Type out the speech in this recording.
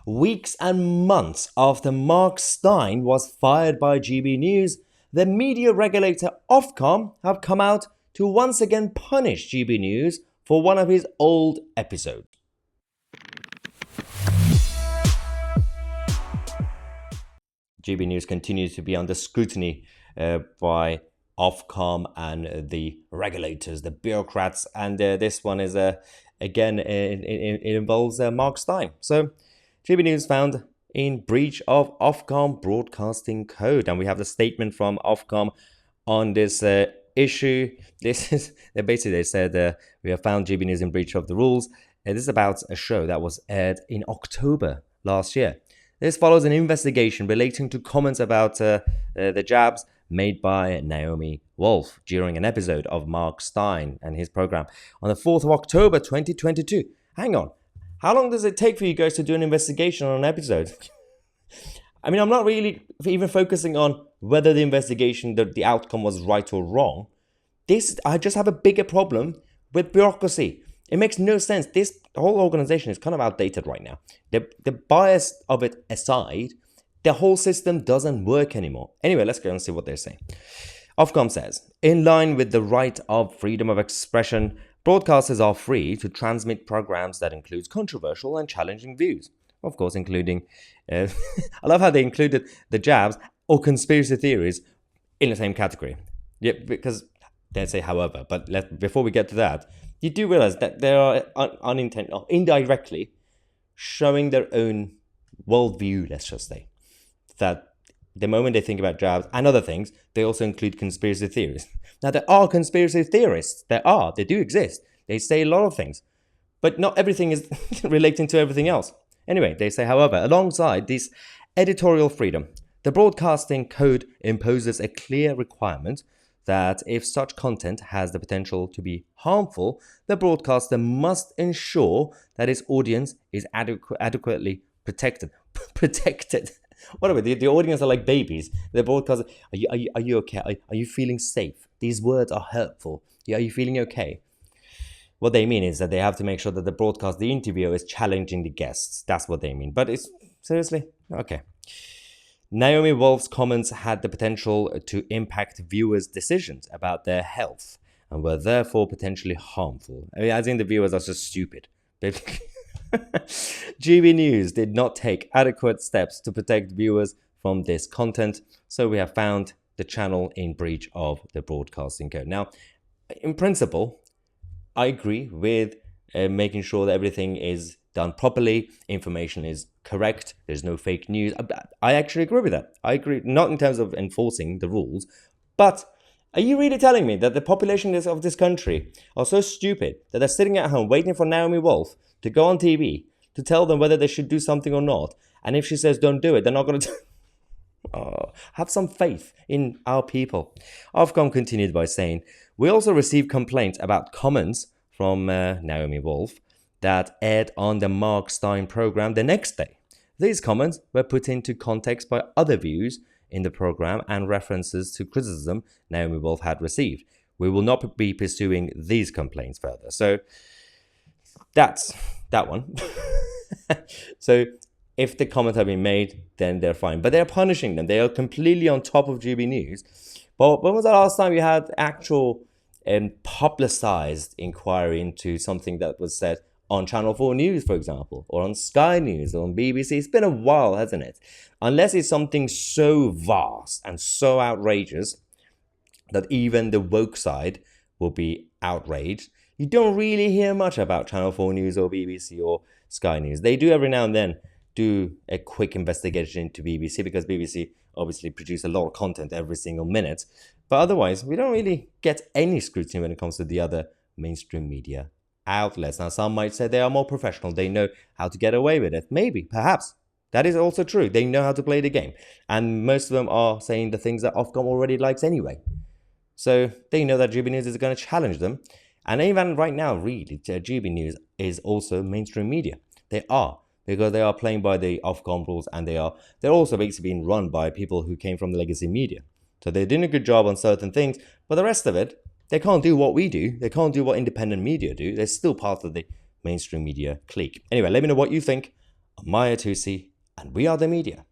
Weeks and months after Mark Stein was fired by GB News, the media regulator Ofcom have come out to once again punish GB News for one of his old episodes. GB News continues to be under scrutiny by Ofcom and the regulators, the bureaucrats, and this one is again it involves Mark Stein. So GB News found in breach of Ofcom broadcasting code, and we have the statement from Ofcom on this issue. This is they said we have found GB News in breach of the rules. This is about a show that was aired in October last year. This follows an investigation relating to comments about the jabs made by Naomi Wolf during an episode of Mark Stein and his program on the 4th of October 2022. Hang on. How long does it take for you guys to do an investigation on an episode? I mean, I'm not really even focusing on whether the investigation, the outcome was right or wrong. I just have a bigger problem with bureaucracy. It makes no sense. This whole organization is kind of outdated right now. The bias of it aside, the whole system doesn't work anymore. Anyway, let's go and see what they're saying. Ofcom says, in line with the right of freedom of expression, broadcasters are free to transmit programs that include controversial and challenging views. Of course, including, I love how they included the jabs or conspiracy theories in the same category. Yeah, because they say however, but before we get to that, you do realize that they are indirectly showing their own worldview, let's just say. That the moment they think about jabs and other things, they also include conspiracy theories. Now, there are conspiracy theorists. They do exist. They say a lot of things, but not everything is relating to everything else. Anyway, they say, however, alongside this editorial freedom, the broadcasting code imposes a clear requirement that if such content has the potential to be harmful, the broadcaster must ensure that its audience is adequately protected. Protected. What are we? The audience are like babies. The broadcaster, are you okay? Are you feeling safe? These words are hurtful. Are you feeling okay? What they mean is that they have to make sure that the interviewer is challenging the guests. That's what they mean. But it's seriously? Okay. Naomi Wolf's comments had the potential to impact viewers' decisions about their health and were therefore potentially harmful. I mean, as in the viewers are just stupid. GB News did not take adequate steps to protect viewers from this content, so we have found the channel in breach of the broadcasting code. Now, in principle, I agree with making sure that everything is done properly, information is correct, there's no fake news. I actually agree with that. I agree, not in terms of enforcing the rules, but are you really telling me that the population of this country are so stupid that they're sitting at home waiting for Naomi Wolf to go on TV to tell them whether they should do something or not? And if she says don't do it, they're not going to have some faith in our people. Ofcom continued by saying, we also received complaints about comments from Naomi Wolf that aired on the Mark Stein program the next day. These comments were put into context by other views in the program and references to criticism Naomi Wolf had received. We will not be pursuing these complaints further. So that's that one. So if the comments have been made, then they're fine. But they're punishing them. They are completely on top of GB News. But when was the last time you had actual publicized inquiry into something that was said on Channel 4 News, for example, or on Sky News, or on BBC? It's been a while, hasn't it? Unless it's something so vast and so outrageous that even the woke side will be outraged, you don't really hear much about Channel 4 News or BBC or Sky News. They do every now and then do a quick investigation into BBC because BBC obviously produce a lot of content every single minute. But otherwise, we don't really get any scrutiny when it comes to the other mainstream media outlets. Now, some might say they are more professional. They know how to get away with it. Maybe, perhaps. That is also true. They know how to play the game. And most of them are saying the things that Ofcom already likes anyway. So they know that GB News is going to challenge them. And even right now, really, GB News is also mainstream media. They are, because they are playing by the Ofcom rules, and they're also basically being run by people who came from the legacy media. So they're doing a good job on certain things, but the rest of it, they can't do what we do. They can't do what independent media do. They're still part of the mainstream media clique. Anyway, let me know what you think I'm Mahyar Tousi, and we are the media.